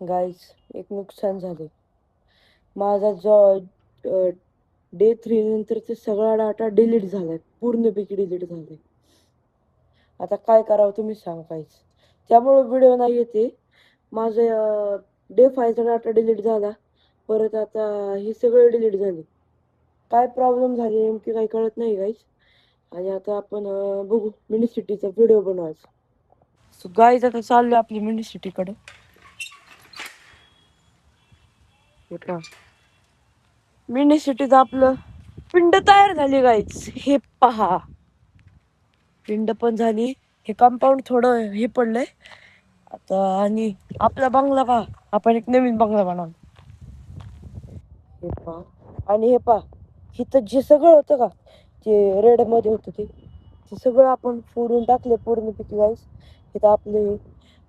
Guys एक नुकसान झाले. माझा जो डे 3 नंतरचा सगळा डाटा डिलीट झालाय, पूर्णपैकी डिलीट झालाय. आता काय करावं तुम्ही सांगा गाईज. त्यामुळे व्हिडिओ नाही येते. माझं डे 5चा डाटा डिलीट झाला, परत आता हे सगळे डिलीट झाले. काय प्रॉब्लेम झाली नेमकी काही कळत नाही गाईज. आणि आता आपण बघू मिनी सिटीचा व्हिडिओ बनवायचा. सो गाईज आता चाललो आपली मिनी सिटीकडे. मिनी सिटीत आपलं पिंड तयार झाली गाईज. हे पहा, पिंड पण झाली. हे कंपाऊंड थोडं हे पडलंय आता. आणि आपला बंगला पहा, आपण एक नवीन बंगला बनवला. हे पहा, आणि हे पहा, इथं जे सगळं होतं का ते रेड मध्ये होतं ते सगळं आपण फोडून टाकले पूर्णपैकी गाईज. इथं आपले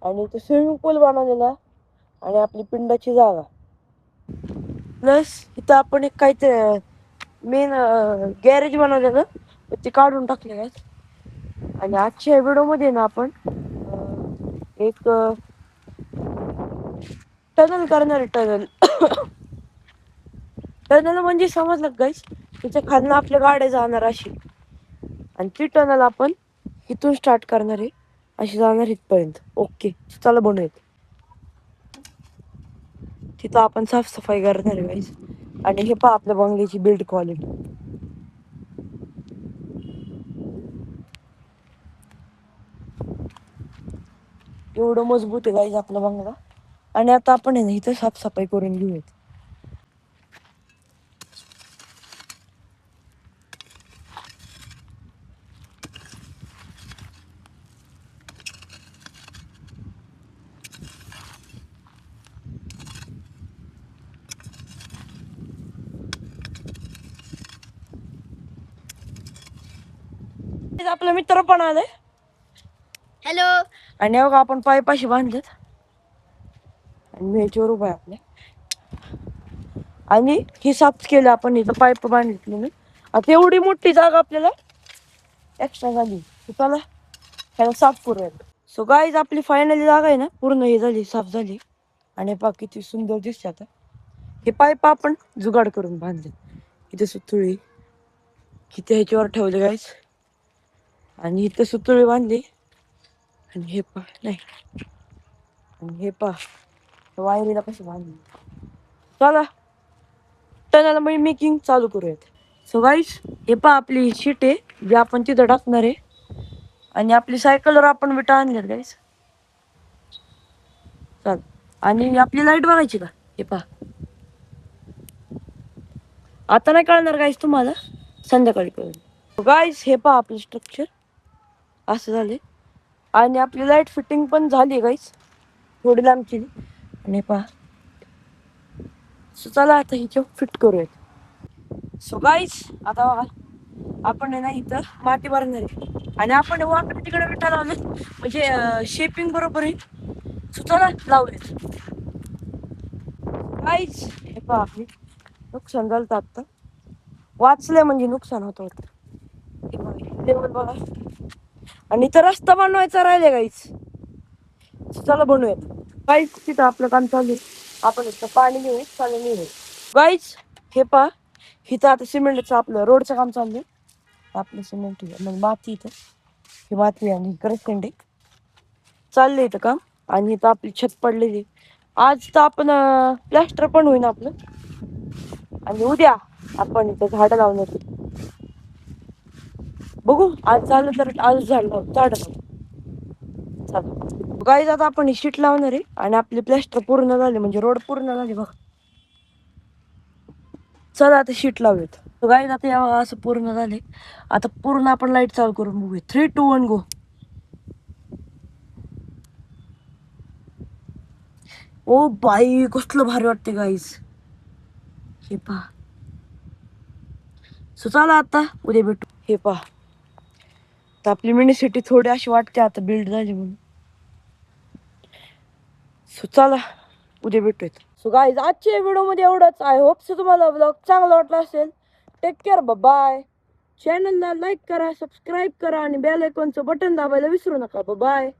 आणि इथं स्विमिंग पूल बनवलेला आणि आपली पिंडाची जागा. प्लस इथं आपण एक काहीतरी मेन गॅरेज बनवलेलं ते काढून टाकले गाईज. आणि आजच्या व्हिडिओमध्ये ना आपण एक टनल करणार आहे. टनल म्हणजे समजलं गाईज, त्याच्या खालनं आपल्या गाड्या जाणार अशी. आणि ती टनल आपण इथून स्टार्ट करणार आहे, अशी जाणार इथपर्यंत. ओके, चला बनवूयात. तिथं आपण साफसफाई करणार आहे गाईज. आणि हे पहा आपल्या बंगल्याची बिल्ड क्वालिटी. एवढं मजबूत आहे गाईज आपला बंगला. आणि आता आपण आहे ना इथं साफसफाई करून घेऊयात. आपला मित्र पण आलाय. हॅलो. आणि बघा आपण पायपाशी बांधलेत आणि मेचवर उभा आहे आपल्या. आणि ही साफ केलं आपण, इथं पाईप बांधले मी. आता एवढी मोठी जागा आपल्याला एक्स्ट्रा झाली. चला ह्याला साफ करूयात. सो गाईज आपली फायनली जागा आहे ना पूर्ण हे झाली, साफ झाली. आणि पहा किती सुंदर दिसते. आता हे पाईप आपण जुगाड करून बांधले. इथे सुतळी किती ह्याच्यावर ठेवले गाईज. आणि इथं सुतळी बांधली. आणि हे पहा नाही, आणि हे पहा वायरीला कसं बांधली. चला टनल मेकिंग चालू करूयात. सो गाईज हे पहा आपली शीट आहे जी आपण तिथं टाकणार आहे. आणि आपली सायकलवर आपण विटा आणल्यात गाईज. चाल, आणि आपली लाईट बघायची का, हे पहा. आता नाही कळणार गाईज तुम्हाला, संध्याकाळी कळेल. गाईज हे पहा आपलं स्ट्रक्चर असं झाले. आणि आपली लाईट फिटिंग पण झाली गाईज, थोडी लांबची. आणि पहा, सो चला आता हिच्या फिट करूयात. सो गाईज आता आपण आहे ना इथं माती भरणार आहे. आणि आपण वाकडे तिकडे विटा लावले म्हणजे शेपिंग बरोबर आहे. सो चला लावूयात. गाईज हे पहा आपली नुकसान झालं आता, वाचले म्हणजे नुकसान होतं. लेवल बघा. आणि इथं रस्ता बनवायचा राहिले गाईज. चला बनवूयात. गाईज तिथं आपलं काम चालू आहे. आपण इथं पाणी घेऊ, चालू घेऊ. गाईज हे पहा, इथं आता सिमेंटचं आपलं रोडचं काम चालू आहे. आपलं सिमेंट मग माती, इथं ही माती आणि करंट चाललंय इथं काम. आणि इथं आपली छत पडलेली. आज तर आपण प्लॅस्टर पण होईन आपलं. आणि उद्या आपण इथं झाडं लावणार. बघू आज झालं तर आज झाड लावू. गाईज आता आपण ही शीट लावणार आहे. आणि आपले प्लॅस्टर पूर्ण झाले म्हणजे रोड पूर्ण झाले बघ. चला आता शीट लावूयात. गाईज आता या असं पूर्ण झाले. आता पूर्ण आपण लाईट चालू करून बघूया. 3, 2, 1 गो. ओ बाई कसलं भारी वाटते गाईज, हे पहा. सो चला आता उद्या भेटू. हे पहा तर आपली मिनी सिटी थोडी अशी वाटते आता बिल्ड झाली म्हणून. सो चला उद्या भेटूयात. सो गाईज आजच्या व्हिडिओमध्ये एवढंच. आय होप सो तुम्हाला ब्लॉग चांगला वाटला असेल. Take care, bye. चॅनलला लाईक करा, सबस्क्राईब करा आणि बेल आयकॉनचं बटन दाबायला विसरू नका. बाय.